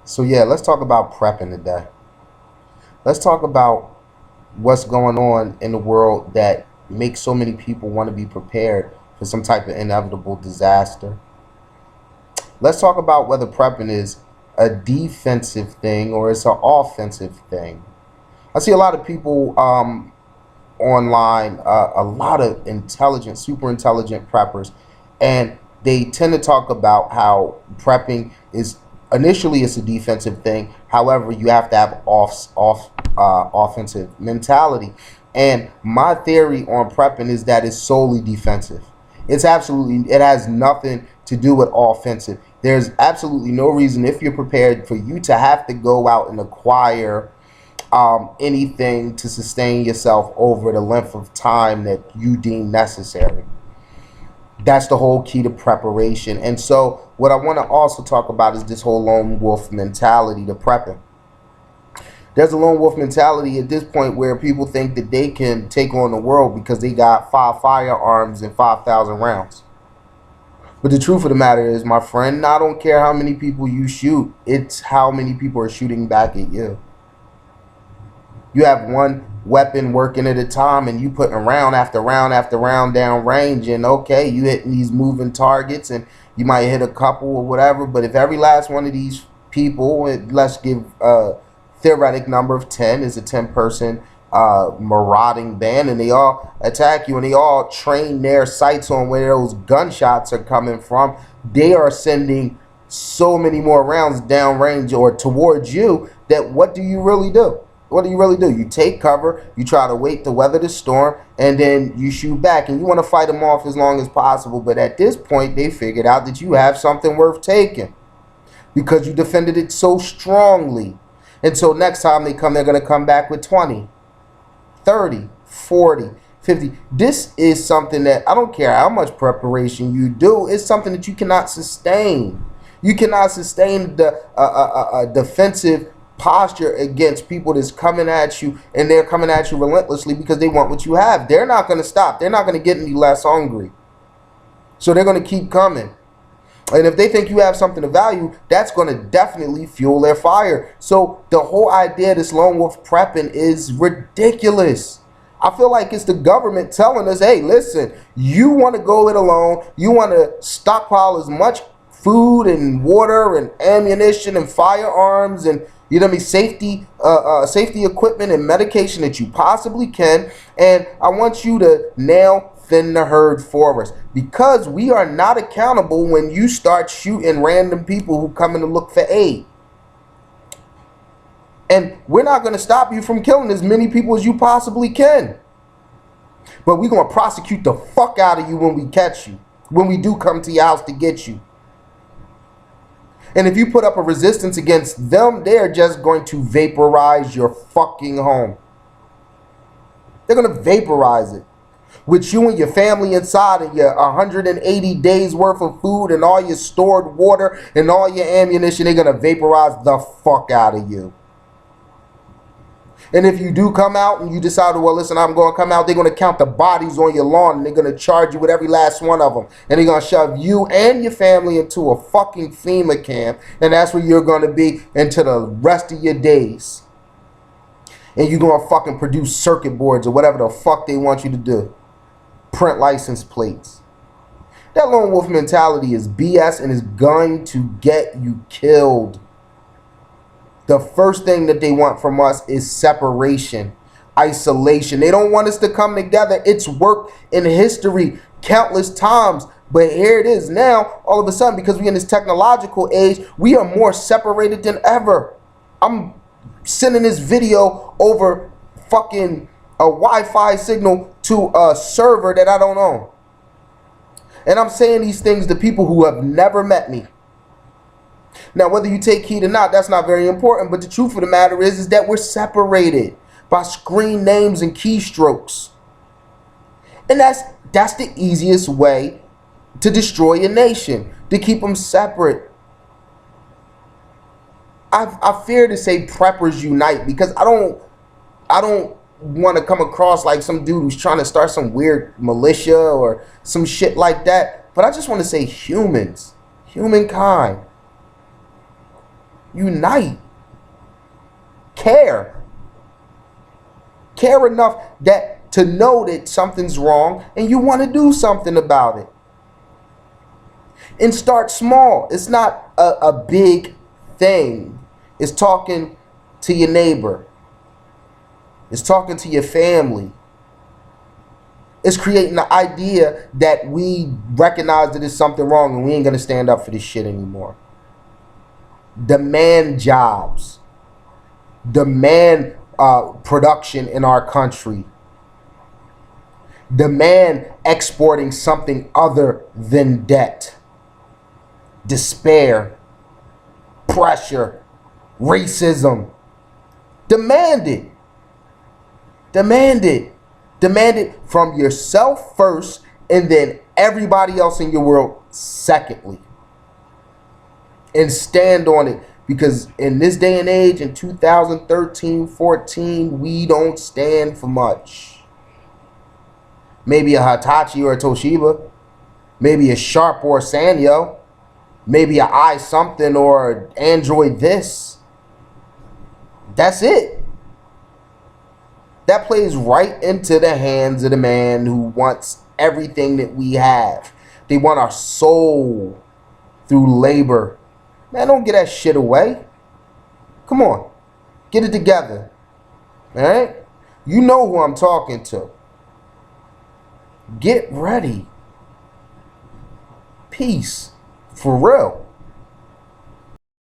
So yeah, let's talk about prepping today. Let's talk about what's going on in the world that makes so many people want to be prepared for some type of inevitable disaster. Let's talk about whether prepping is a defensive thing or it's an offensive thing. I see a lot of people online, a lot of intelligent, super intelligent preppers, and they tend to talk about how prepping is initially it's a defensive thing. However, you have to have offensive mentality. And my theory on prepping is that it's solely defensive. It has nothing to do with offensive. There's absolutely no reason if you're prepared for you to have to go out and acquire anything to sustain yourself over the length of time that you deem necessary. That's the whole key to preparation. And so, what I want to also talk about is this whole lone wolf mentality to prepping. There's a lone wolf mentality at this point where people think that they can take on the world because they got 5 firearms and 5,000 rounds. But the truth of the matter is, my friend, I don't care how many people you shoot, it's how many people are shooting back at you. You have one weapon working at a time and you putting round after round after round down range, and okay, you hitting these moving targets and you might hit a couple or whatever, but if every last one of these people, let's give a theoretic number of 10 is a 10-person marauding band, and they all attack you and they all train their sights on where those gunshots are coming from, they are sending so many more rounds downrange or towards you that what do you really do? What do you really do? You take cover, you try to wait to weather the storm, and then you shoot back. And you want to fight them off as long as possible. But at this point, they figured out that you have something worth taking because you defended it so strongly. And so next time they come, they're going to come back with 20, 30, 40, 50. This is something that I don't care how much preparation you do, it's something that you cannot sustain. You cannot sustain the defensive posture against people that's coming at you, and they're coming at you relentlessly because they want what you have. They're not going to stop. They're not going to get any less hungry. So they're going to keep coming. And if they think you have something of value, that's going to definitely fuel their fire. So the whole idea of this lone wolf prepping is ridiculous. I feel like it's the government telling us, hey, listen, you want to go it alone. You want to stockpile as much food and water and ammunition and firearms and safety equipment and medication that you possibly can, and I want you to nail thin the herd for us because we are not accountable when you start shooting random people who come in to look for aid. And we're not going to stop you from killing as many people as you possibly can, but we're going to prosecute the fuck out of you when we catch you, when we do come to your house to get you. And if you put up a resistance against them, they're just going to vaporize your fucking home. They're going to vaporize it. With you and your family inside and your 180 days worth of food and all your stored water and all your ammunition, they're going to vaporize the fuck out of you. And if you do come out and you decide, well, listen, I'm going to come out, they're going to count the bodies on your lawn and they're going to charge you with every last one of them. And they're going to shove you and your family into a fucking FEMA camp. And that's where you're going to be until the rest of your days. And you're going to fucking produce circuit boards or whatever the fuck they want you to do. Print license plates. That lone wolf mentality is BS and is going to get you killed. The first thing that they want from us is separation, isolation. They don't want us to come together. It's worked in history countless times. But here it is now, all of a sudden, because we're in this technological age, we are more separated than ever. I'm sending this video over fucking a Wi-Fi signal to a server that I don't own. And I'm saying these things to people who have never met me. Now, whether you take heed or not, that's not very important. But the truth of the matter is that we're separated by screen names and keystrokes. And that's the easiest way to destroy a nation, to keep them separate. I fear to say preppers unite because I don't want to come across like some dude who's trying to start some weird militia or some shit like that. But I just want to say humans, humankind. Unite. Care. Care enough that to know that something's wrong and you want to do something about it. And start small. It's not a big thing. It's talking to your neighbor. It's talking to your family. It's creating the idea that we recognize that there's something wrong and we ain't going to stand up for this shit anymore. Demand jobs. Demand production in our country. Demand exporting something other than debt, despair, pressure, racism. Demand it. Demand it. Demand it from yourself first and then everybody else in your world secondly. And stand on it, because in this day and age, in 2013, 14, we don't stand for much. Maybe a Hitachi or a Toshiba. Maybe a Sharp or a Sanyo. Maybe a i something or Android this. That's it. That plays right into the hands of the man who wants everything that we have. They want our soul through labor. Man, don't get that shit away. Come on. Get it together. Alright? You know who I'm talking to. Get ready. Peace. For real.